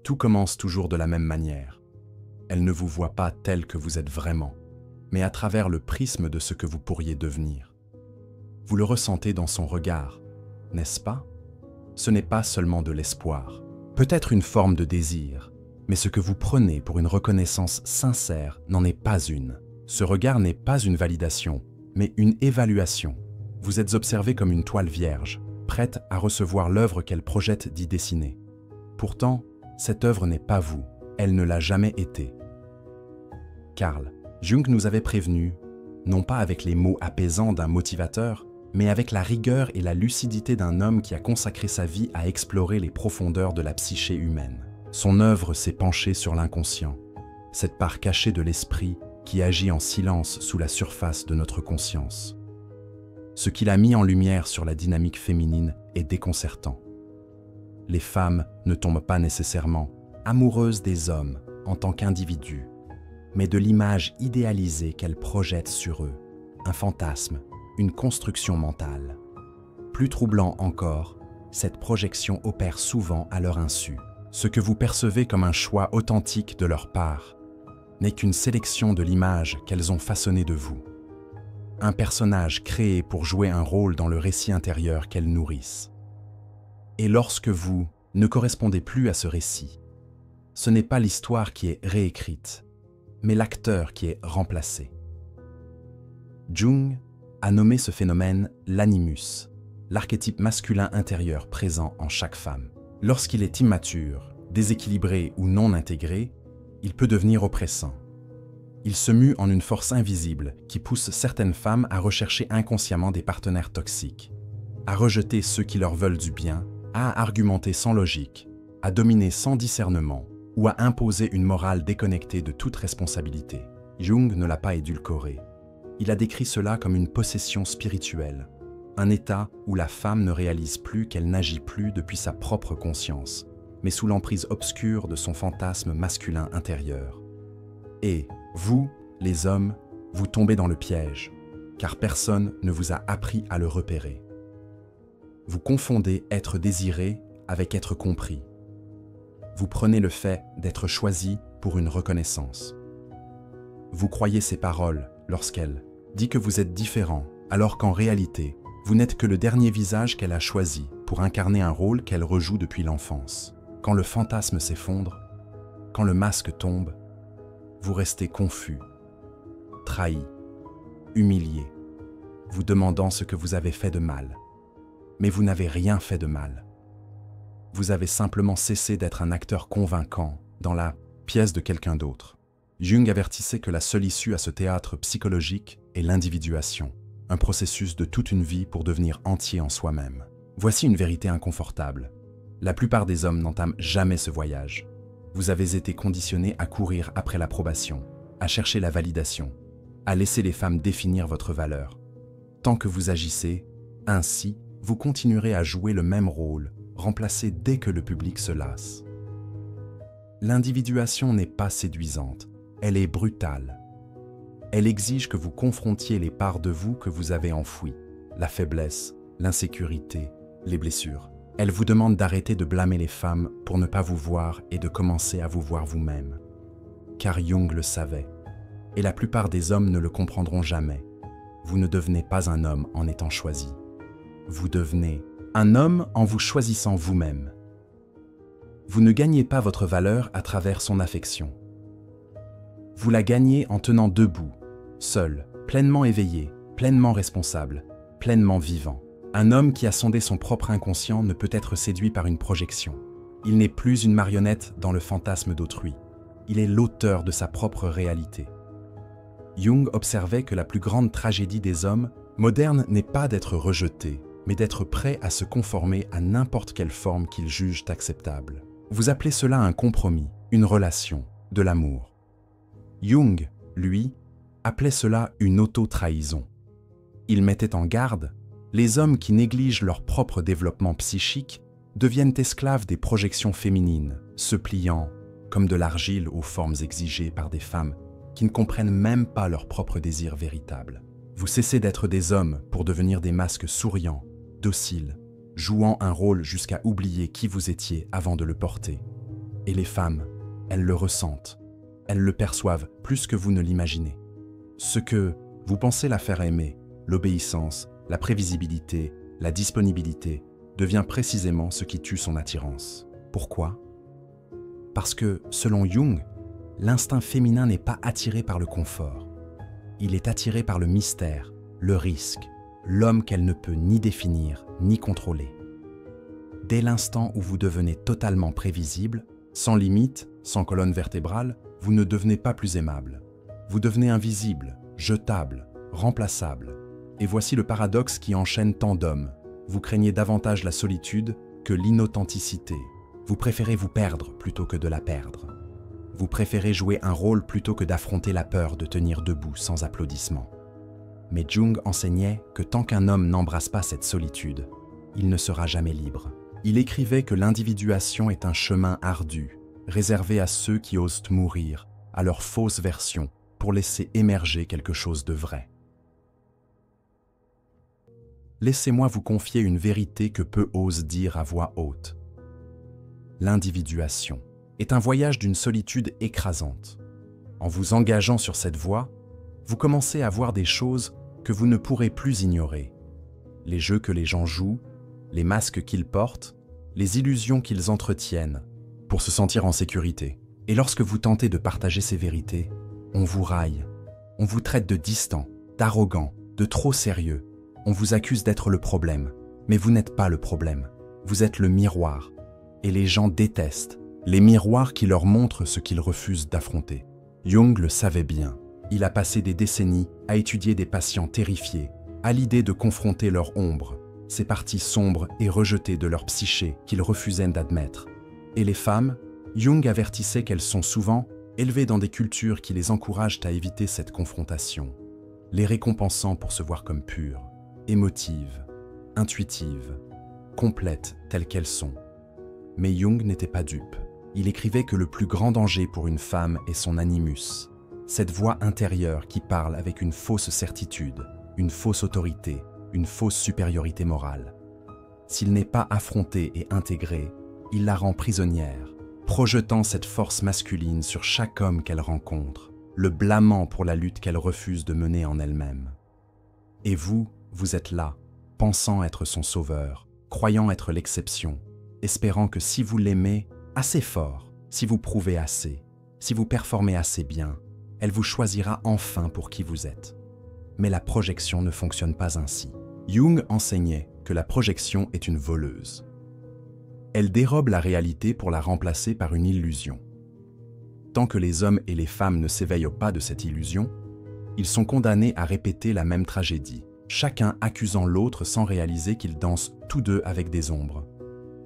Tout commence toujours de la même manière. Elle ne vous voit pas tel que vous êtes vraiment, mais à travers le prisme de ce que vous pourriez devenir. Vous le ressentez dans son regard, n'est-ce pas? Ce n'est pas seulement de l'espoir, peut-être une forme de désir, mais ce que vous prenez pour une reconnaissance sincère n'en est pas une. Ce regard n'est pas une validation, mais une évaluation. Vous êtes observé comme une toile vierge, prête à recevoir l'œuvre qu'elle projette d'y dessiner. Pourtant, cette œuvre n'est pas vous, elle ne l'a jamais été. Carl Jung nous avait prévenu, non pas avec les mots apaisants d'un motivateur, mais avec la rigueur et la lucidité d'un homme qui a consacré sa vie à explorer les profondeurs de la psyché humaine. Son œuvre s'est penchée sur l'inconscient, cette part cachée de l'esprit qui agit en silence sous la surface de notre conscience. Ce qu'il a mis en lumière sur la dynamique féminine est déconcertant. Les femmes ne tombent pas nécessairement amoureuses des hommes en tant qu'individus, mais de l'image idéalisée qu'elles projettent sur eux, un fantasme, une construction mentale. Plus troublant encore, cette projection opère souvent à leur insu. Ce que vous percevez comme un choix authentique de leur part n'est qu'une sélection de l'image qu'elles ont façonnée de vous. Un personnage créé pour jouer un rôle dans le récit intérieur qu'elles nourrissent. Et lorsque vous ne correspondez plus à ce récit, ce n'est pas l'histoire qui est réécrite, mais l'acteur qui est remplacé. Jung a nommé ce phénomène l'animus, l'archétype masculin intérieur présent en chaque femme. Lorsqu'il est immature, déséquilibré ou non intégré, il peut devenir oppressant. Il se mue en une force invisible qui pousse certaines femmes à rechercher inconsciemment des partenaires toxiques, à rejeter ceux qui leur veulent du bien, à argumenter sans logique, à dominer sans discernement ou à imposer une morale déconnectée de toute responsabilité. Jung ne l'a pas édulcoré. Il a décrit cela comme une possession spirituelle, un état où la femme ne réalise plus qu'elle n'agit plus depuis sa propre conscience, mais sous l'emprise obscure de son fantasme masculin intérieur. Et, vous, les hommes, vous tombez dans le piège, car personne ne vous a appris à le repérer. Vous confondez être désiré avec être compris. Vous prenez le fait d'être choisi pour une reconnaissance. Vous croyez ses paroles lorsqu'elle dit que vous êtes différent, alors qu'en réalité, vous n'êtes que le dernier visage qu'elle a choisi pour incarner un rôle qu'elle rejoue depuis l'enfance. Quand le fantasme s'effondre, quand le masque tombe, vous restez confus, trahi, humilié, vous demandant ce que vous avez fait de mal. Mais vous n'avez rien fait de mal. Vous avez simplement cessé d'être un acteur convaincant dans la pièce de quelqu'un d'autre. Jung avertissait que la seule issue à ce théâtre psychologique est l'individuation, un processus de toute une vie pour devenir entier en soi-même. Voici une vérité inconfortable. La plupart des hommes n'entament jamais ce voyage. Vous avez été conditionnés à courir après l'approbation, à chercher la validation, à laisser les femmes définir votre valeur. Tant que vous agissez ainsi, vous continuerez à jouer le même rôle, remplacé dès que le public se lasse. L'individuation n'est pas séduisante, elle est brutale. Elle exige que vous confrontiez les parts de vous que vous avez enfouies, la faiblesse, l'insécurité, les blessures. Elle vous demande d'arrêter de blâmer les femmes pour ne pas vous voir et de commencer à vous voir vous-même. Car Jung le savait, et la plupart des hommes ne le comprendront jamais. Vous ne devenez pas un homme en étant choisi. Vous devenez un homme en vous choisissant vous-même. Vous ne gagnez pas votre valeur à travers son affection. Vous la gagnez en tenant debout, seul, pleinement éveillé, pleinement responsable, pleinement vivant. Un homme qui a sondé son propre inconscient ne peut être séduit par une projection. Il n'est plus une marionnette dans le fantasme d'autrui. Il est l'auteur de sa propre réalité. Jung observait que la plus grande tragédie des hommes modernes n'est pas d'être rejetés, mais d'être prêts à se conformer à n'importe quelle forme qu'ils jugent acceptable. Vous appelez cela un compromis, une relation, de l'amour. Jung, lui, appelait cela une auto-trahison. Il mettait en garde: les hommes qui négligent leur propre développement psychique deviennent esclaves des projections féminines, se pliant comme de l'argile aux formes exigées par des femmes qui ne comprennent même pas leur propre désir véritable. Vous cessez d'être des hommes pour devenir des masques souriants, dociles, jouant un rôle jusqu'à oublier qui vous étiez avant de le porter. Et les femmes, elles le ressentent. Elles le perçoivent plus que vous ne l'imaginez. Ce que vous pensez la faire aimer, l'obéissance, la prévisibilité, la disponibilité, devient précisément ce qui tue son attirance. Pourquoi? Parce que, selon Jung, l'instinct féminin n'est pas attiré par le confort. Il est attiré par le mystère, le risque, l'homme qu'elle ne peut ni définir ni contrôler. Dès l'instant où vous devenez totalement prévisible, sans limite, sans colonne vertébrale, vous ne devenez pas plus aimable. Vous devenez invisible, jetable, remplaçable. Et voici le paradoxe qui enchaîne tant d'hommes. Vous craignez davantage la solitude que l'inauthenticité. Vous préférez vous perdre plutôt que de la perdre. Vous préférez jouer un rôle plutôt que d'affronter la peur de tenir debout sans applaudissements. Mais Jung enseignait que tant qu'un homme n'embrasse pas cette solitude, il ne sera jamais libre. Il écrivait que l'individuation est un chemin ardu, réservé à ceux qui osent mourir, à leur fausse version, pour laisser émerger quelque chose de vrai. Laissez-moi vous confier une vérité que peu osent dire à voix haute. L'individuation est un voyage d'une solitude écrasante. En vous engageant sur cette voie, vous commencez à voir des choses que vous ne pourrez plus ignorer. Les jeux que les gens jouent, les masques qu'ils portent, les illusions qu'ils entretiennent, pour se sentir en sécurité. Et lorsque vous tentez de partager ces vérités, on vous raille, on vous traite de distant, d'arrogant, de trop sérieux. On vous accuse d'être le problème, mais vous n'êtes pas le problème. Vous êtes le miroir. Et les gens détestent les miroirs qui leur montrent ce qu'ils refusent d'affronter. Jung le savait bien. Il a passé des décennies à étudier des patients terrifiés, à l'idée de confronter leur ombre, ces parties sombres et rejetées de leur psyché qu'ils refusaient d'admettre. Et les femmes, Jung avertissait qu'elles sont souvent élevées dans des cultures qui les encouragent à éviter cette confrontation, les récompensant pour se voir comme pures, émotives, intuitives, complètes telles qu'elles sont. Mais Jung n'était pas dupe. Il écrivait que le plus grand danger pour une femme est son animus, cette voix intérieure qui parle avec une fausse certitude, une fausse autorité, une fausse supériorité morale. S'il n'est pas affronté et intégré, il la rend prisonnière, projetant cette force masculine sur chaque homme qu'elle rencontre, le blâmant pour la lutte qu'elle refuse de mener en elle-même. Et vous, vous êtes là, pensant être son sauveur, croyant être l'exception, espérant que si vous l'aimez assez fort, si vous prouvez assez, si vous performez assez bien, elle vous choisira enfin pour qui vous êtes. Mais la projection ne fonctionne pas ainsi. Jung enseignait que la projection est une voleuse. Elle dérobe la réalité pour la remplacer par une illusion. Tant que les hommes et les femmes ne s'éveillent pas de cette illusion, ils sont condamnés à répéter la même tragédie, chacun accusant l'autre sans réaliser qu'ils dansent tous deux avec des ombres.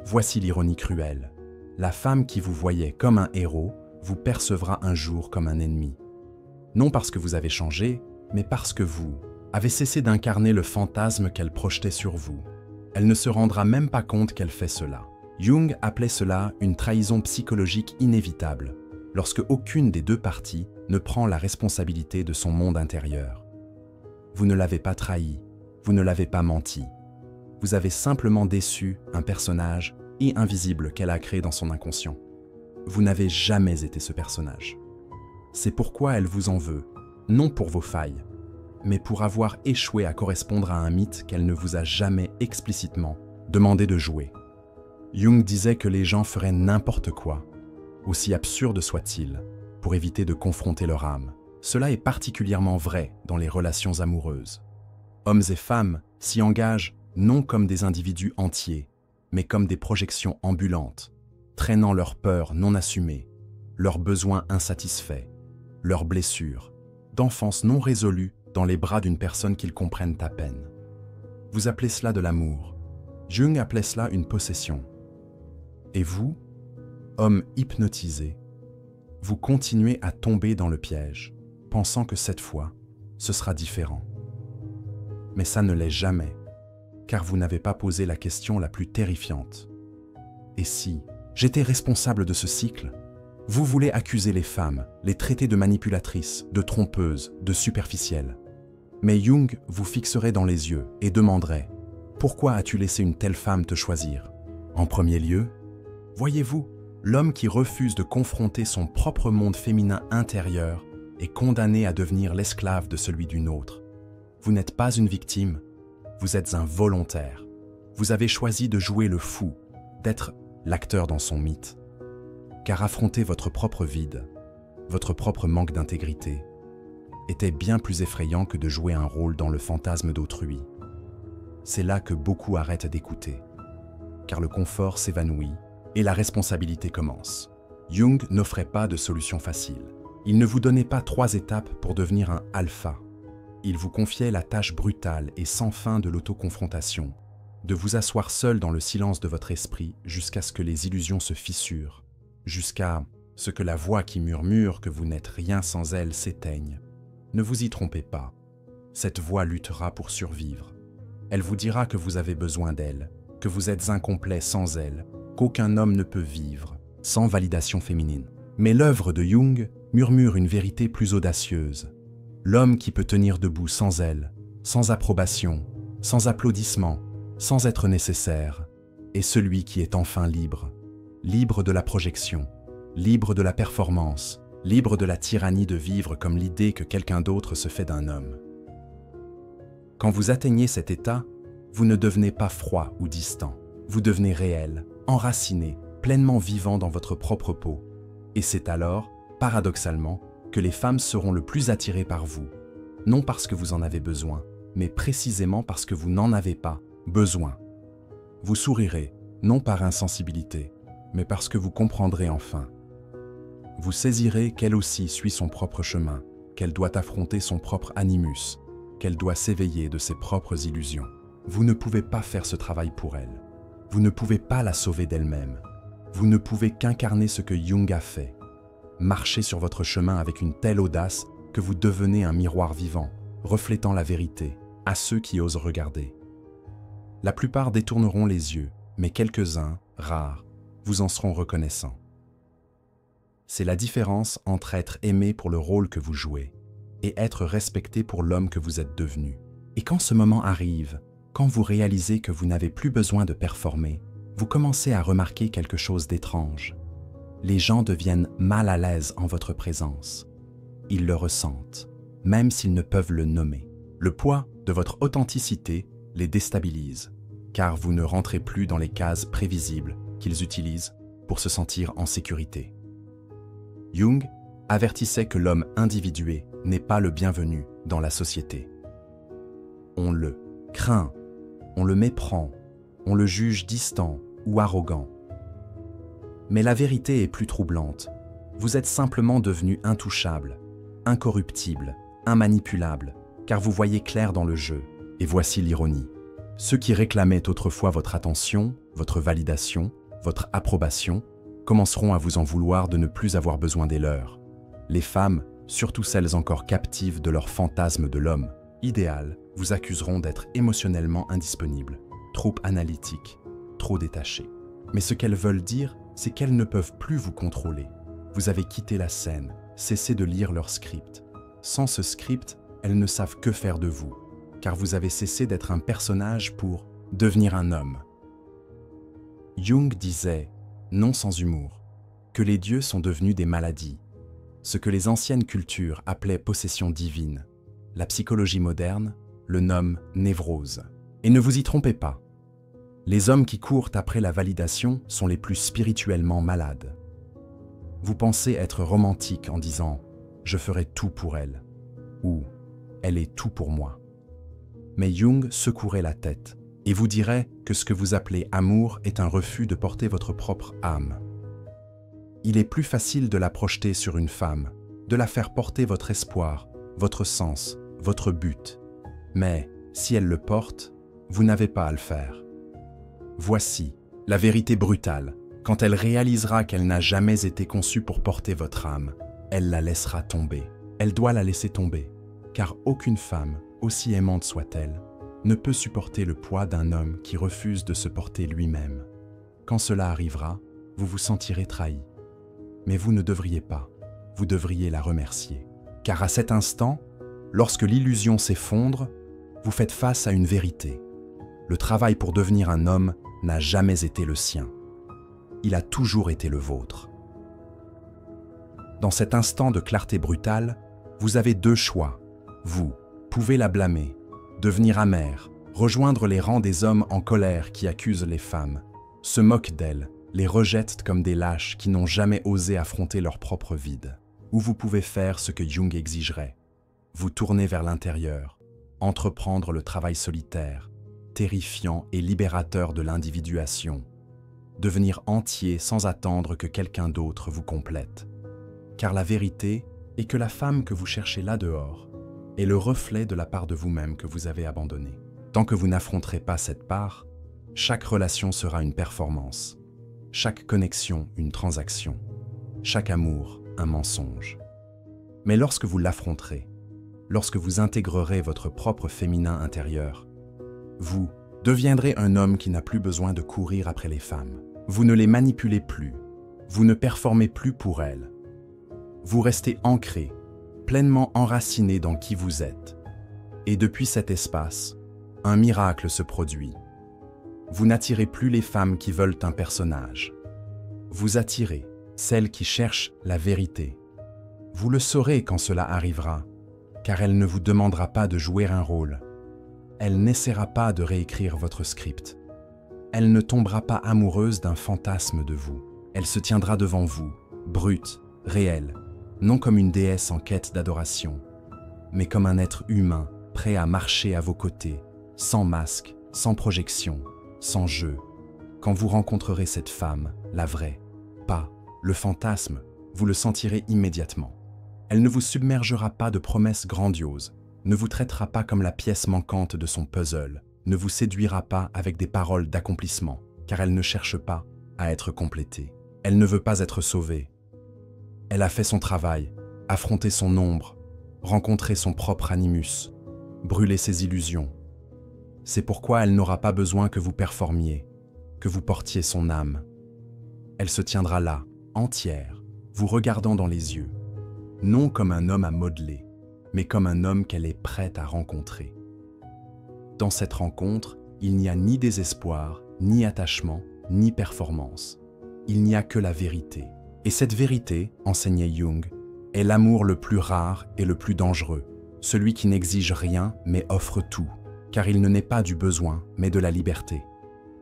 Voici l'ironie cruelle. La femme qui vous voyait comme un héros vous percevra un jour comme un ennemi. Non parce que vous avez changé, mais parce que vous avez cessé d'incarner le fantasme qu'elle projetait sur vous. Elle ne se rendra même pas compte qu'elle fait cela. Jung appelait cela une trahison psychologique inévitable, lorsque aucune des deux parties ne prend la responsabilité de son monde intérieur. Vous ne l'avez pas trahi, vous ne l'avez pas menti. Vous avez simplement déçu un personnage invisible qu'elle a créé dans son inconscient. Vous n'avez jamais été ce personnage. C'est pourquoi elle vous en veut, non pour vos failles, mais pour avoir échoué à correspondre à un mythe qu'elle ne vous a jamais explicitement demandé de jouer. Jung disait que les gens feraient n'importe quoi, aussi absurde soit-il, pour éviter de confronter leur âme. Cela est particulièrement vrai dans les relations amoureuses. Hommes et femmes s'y engagent non comme des individus entiers, mais comme des projections ambulantes, traînant leurs peurs non assumées, leurs besoins insatisfaits, leurs blessures, d'enfance non résolues dans les bras d'une personne qu'ils comprennent à peine. Vous appelez cela de l'amour. Jung appelait cela une possession. Et vous, homme hypnotisé, vous continuez à tomber dans le piège, pensant que cette fois, ce sera différent. Mais ça ne l'est jamais, car vous n'avez pas posé la question la plus terrifiante. Et si j'étais responsable de ce cycle? Vous voulez accuser les femmes, les traiter de manipulatrices, de trompeuses, de superficielles. Mais Jung vous fixerait dans les yeux et demanderait « Pourquoi as-tu laissé une telle femme te choisir ?» En premier lieu, voyez-vous, L'homme qui refuse de confronter son propre monde féminin intérieur est condamné à devenir l'esclave de celui d'une autre. Vous n'êtes pas une victime, vous êtes un volontaire. Vous avez choisi de jouer le fou, d'être l'acteur dans son mythe. Car affronter votre propre vide, votre propre manque d'intégrité, était bien plus effrayant que de jouer un rôle dans le fantasme d'autrui. C'est là que beaucoup arrêtent d'écouter, car le confort s'évanouit et la responsabilité commence. Jung n'offrait pas de solution facile. Il ne vous donnait pas 3 étapes pour devenir un alpha. Il vous confiait la tâche brutale et sans fin de l'autoconfrontation, de vous asseoir seul dans le silence de votre esprit jusqu'à ce que les illusions se fissurent, jusqu'à ce que la voix qui murmure que vous n'êtes rien sans elle s'éteigne. Ne vous y trompez pas, cette voix luttera pour survivre. Elle vous dira que vous avez besoin d'elle, que vous êtes incomplet sans elle, qu'aucun homme ne peut vivre sans validation féminine. Mais l'œuvre de Jung murmure une vérité plus audacieuse. L'homme qui peut tenir debout sans elle, sans approbation, sans applaudissements, sans être nécessaire, est celui qui est enfin libre. Libre de la projection, libre de la performance, libre de la tyrannie de vivre comme l'idée que quelqu'un d'autre se fait d'un homme. Quand vous atteignez cet état, vous ne devenez pas froid ou distant. Vous devenez réel, enraciné, pleinement vivant dans votre propre peau. Et c'est alors, paradoxalement, que les femmes seront le plus attirées par vous. Non parce que vous en avez besoin, mais précisément parce que vous n'en avez pas besoin. Vous sourirez, non par insensibilité, mais parce que vous comprendrez enfin. Vous saisirez qu'elle aussi suit son propre chemin, qu'elle doit affronter son propre animus, qu'elle doit s'éveiller de ses propres illusions. Vous ne pouvez pas faire ce travail pour elle. Vous ne pouvez pas la sauver d'elle-même. Vous ne pouvez qu'incarner ce que Jung a fait. Marcher sur votre chemin avec une telle audace que vous devenez un miroir vivant, reflétant la vérité à ceux qui osent regarder. La plupart détourneront les yeux, mais quelques-uns, rares, vous en seront reconnaissants. C'est la différence entre être aimé pour le rôle que vous jouez et être respecté pour l'homme que vous êtes devenu. Et quand ce moment arrive, quand vous réalisez que vous n'avez plus besoin de performer, vous commencez à remarquer quelque chose d'étrange. Les gens deviennent mal à l'aise en votre présence. Ils le ressentent, même s'ils ne peuvent le nommer. Le poids de votre authenticité les déstabilise, car vous ne rentrez plus dans les cases prévisibles qu'ils utilisent pour se sentir en sécurité. Jung avertissait que l'homme individué n'est pas le bienvenu dans la société. On le craint, on le méprend, on le juge distant ou arrogant. Mais la vérité est plus troublante. Vous êtes simplement devenu intouchable, incorruptible, immanipulable, car vous voyez clair dans le jeu. Et voici l'ironie. Ceux qui réclamaient autrefois votre attention, votre validation, votre approbation, commenceront à vous en vouloir de ne plus avoir besoin des leurs. Les femmes, surtout celles encore captives de leur fantasme de l'homme idéal, vous accuseront d'être émotionnellement indisponibles, trop analytiques, trop détachés. Mais ce qu'elles veulent dire, c'est qu'elles ne peuvent plus vous contrôler. Vous avez quitté la scène, cessé de lire leur script. Sans ce script, elles ne savent que faire de vous, car vous avez cessé d'être un personnage pour devenir un homme. Jung disait, non sans humour, que les dieux sont devenus des maladies, ce que les anciennes cultures appelaient possession divine. La psychologie moderne le nomme névrose. Et ne vous y trompez pas, les hommes qui courent après la validation sont les plus spirituellement malades. Vous pensez être romantique en disant « je ferai tout pour elle » ou « elle est tout pour moi ». Mais Jung secouerait la tête et vous dirait que ce que vous appelez amour est un refus de porter votre propre âme. Il est plus facile de la projeter sur une femme, de la faire porter votre espoir, votre sens, votre but. Mais si elle le porte, vous n'avez pas à le faire. Voici la vérité brutale. Quand elle réalisera qu'elle n'a jamais été conçue pour porter votre âme, elle la laissera tomber. Elle doit la laisser tomber, car aucune femme, aussi aimante soit-elle, ne peut supporter le poids d'un homme qui refuse de se porter lui-même. Quand cela arrivera, vous vous sentirez trahi. Mais vous ne devriez pas, vous devriez la remercier. Car à cet instant, lorsque l'illusion s'effondre, vous faites face à une vérité. Le travail pour devenir un homme n'a jamais été le sien. il a toujours été le vôtre. Dans cet instant de clarté brutale, vous avez deux choix. Vous pouvez la blâmer, devenir amer, rejoindre les rangs des hommes en colère qui accusent les femmes, se moquent d'elles, les rejettent comme des lâches qui n'ont jamais osé affronter leur propre vide. Ou vous pouvez faire ce que Jung exigerait, vous tourner vers l'intérieur, entreprendre le travail solitaire, terrifiant et libérateur de l'individuation, devenir entier sans attendre que quelqu'un d'autre vous complète. Car la vérité est que la femme que vous cherchez là dehors est le reflet de la part de vous-même que vous avez abandonnée. Tant que vous n'affronterez pas cette part, chaque relation sera une performance, chaque connexion une transaction, chaque amour un mensonge. Mais lorsque vous l'affronterez, lorsque vous intégrerez votre propre féminin intérieur, vous deviendrez un homme qui n'a plus besoin de courir après les femmes. Vous ne les manipulez plus, vous ne performez plus pour elles. Vous restez ancré, pleinement enraciné dans qui vous êtes. Et depuis cet espace, un miracle se produit. Vous n'attirez plus les femmes qui veulent un personnage. Vous attirez celles qui cherchent la vérité. Vous le saurez quand cela arrivera, car elle ne vous demandera pas de jouer un rôle. Elle n'essaiera pas de réécrire votre script. Elle ne tombera pas amoureuse d'un fantasme de vous. Elle se tiendra devant vous, brute, réelle, non comme une déesse en quête d'adoration, mais comme un être humain prêt à marcher à vos côtés, sans masque, sans projection, sans jeu. Quand vous rencontrerez cette femme, la vraie, pas le fantasme, vous le sentirez immédiatement. Elle ne vous submergera pas de promesses grandioses, ne vous traitera pas comme la pièce manquante de son puzzle, ne vous séduira pas avec des paroles d'accomplissement, car elle ne cherche pas à être complétée. Elle ne veut pas être sauvée. Elle a fait son travail, affronté son ombre, rencontré son propre animus, brûlé ses illusions. C'est pourquoi elle n'aura pas besoin que vous performiez, que vous portiez son âme. Elle se tiendra là, entière, vous regardant dans les yeux, non comme un homme à modeler, mais comme un homme qu'elle est prête à rencontrer. Dans cette rencontre, il n'y a ni désespoir, ni attachement, ni performance. Il n'y a que la vérité. Et cette vérité, enseignait Jung, est l'amour le plus rare et le plus dangereux, celui qui n'exige rien mais offre tout, car il ne naît pas du besoin mais de la liberté.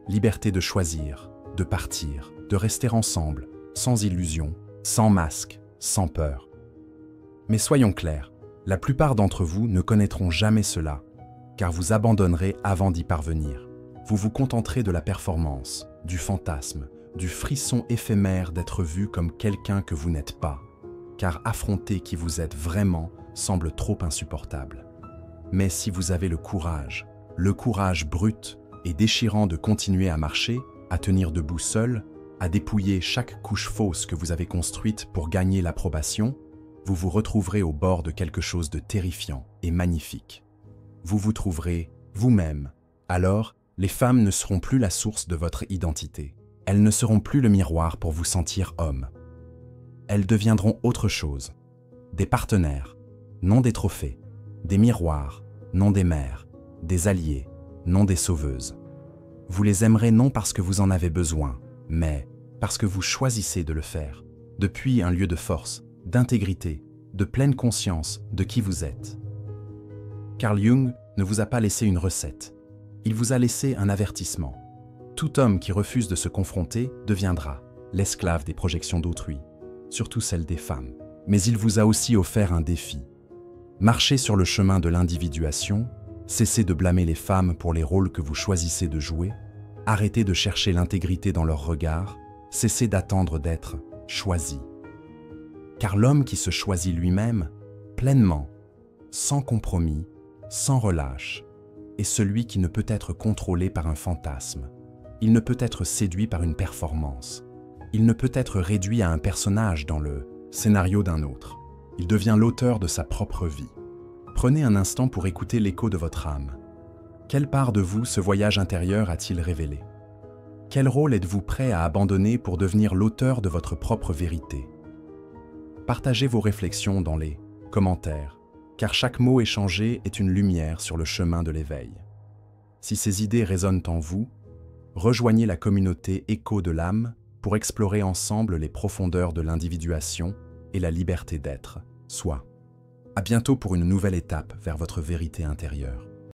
Liberté de choisir, de partir, de rester ensemble, sans illusion, sans masque, sans peur. Mais soyons clairs, la plupart d'entre vous ne connaîtront jamais cela, car vous abandonnerez avant d'y parvenir. Vous vous contenterez de la performance, du fantasme, du frisson éphémère d'être vu comme quelqu'un que vous n'êtes pas, car affronter qui vous êtes vraiment semble trop insupportable. Mais si vous avez le courage brut et déchirant de continuer à marcher, à tenir debout seul, à dépouiller chaque couche fausse que vous avez construite pour gagner l'approbation, vous vous retrouverez au bord de quelque chose de terrifiant et magnifique. Vous vous trouverez vous-même. Alors, les femmes ne seront plus la source de votre identité. Elles ne seront plus le miroir pour vous sentir homme. Elles deviendront autre chose. Des partenaires, non des trophées. Des miroirs, non des mères. Des alliés, non des sauveuses. Vous les aimerez non parce que vous en avez besoin, mais parce que vous choisissez de le faire, depuis un lieu de force, d'intégrité, de pleine conscience de qui vous êtes. Carl Jung ne vous a pas laissé une recette. Il vous a laissé un avertissement. Tout homme qui refuse de se confronter deviendra l'esclave des projections d'autrui, surtout celles des femmes. Mais il vous a aussi offert un défi. Marchez sur le chemin de l'individuation, cessez de blâmer les femmes pour les rôles que vous choisissez de jouer, arrêtez de chercher l'intégrité dans leur regard, cessez d'attendre d'être choisi. Car l'homme qui se choisit lui-même, pleinement, sans compromis, sans relâche, est celui qui ne peut être contrôlé par un fantasme. Il ne peut être séduit par une performance. Il ne peut être réduit à un personnage dans le scénario d'un autre. Il devient l'auteur de sa propre vie. Prenez un instant pour écouter l'écho de votre âme. Quelle part de vous ce voyage intérieur a-t-il révélé? Quel rôle êtes-vous prêt à abandonner pour devenir l'auteur de votre propre vérité? Partagez vos réflexions dans les commentaires, car chaque mot échangé est une lumière sur le chemin de l'éveil. Si ces idées résonnent en vous, rejoignez la communauté Écho de l'âme pour explorer ensemble les profondeurs de l'individuation et la liberté d'être, soi. À bientôt pour une nouvelle étape vers votre vérité intérieure.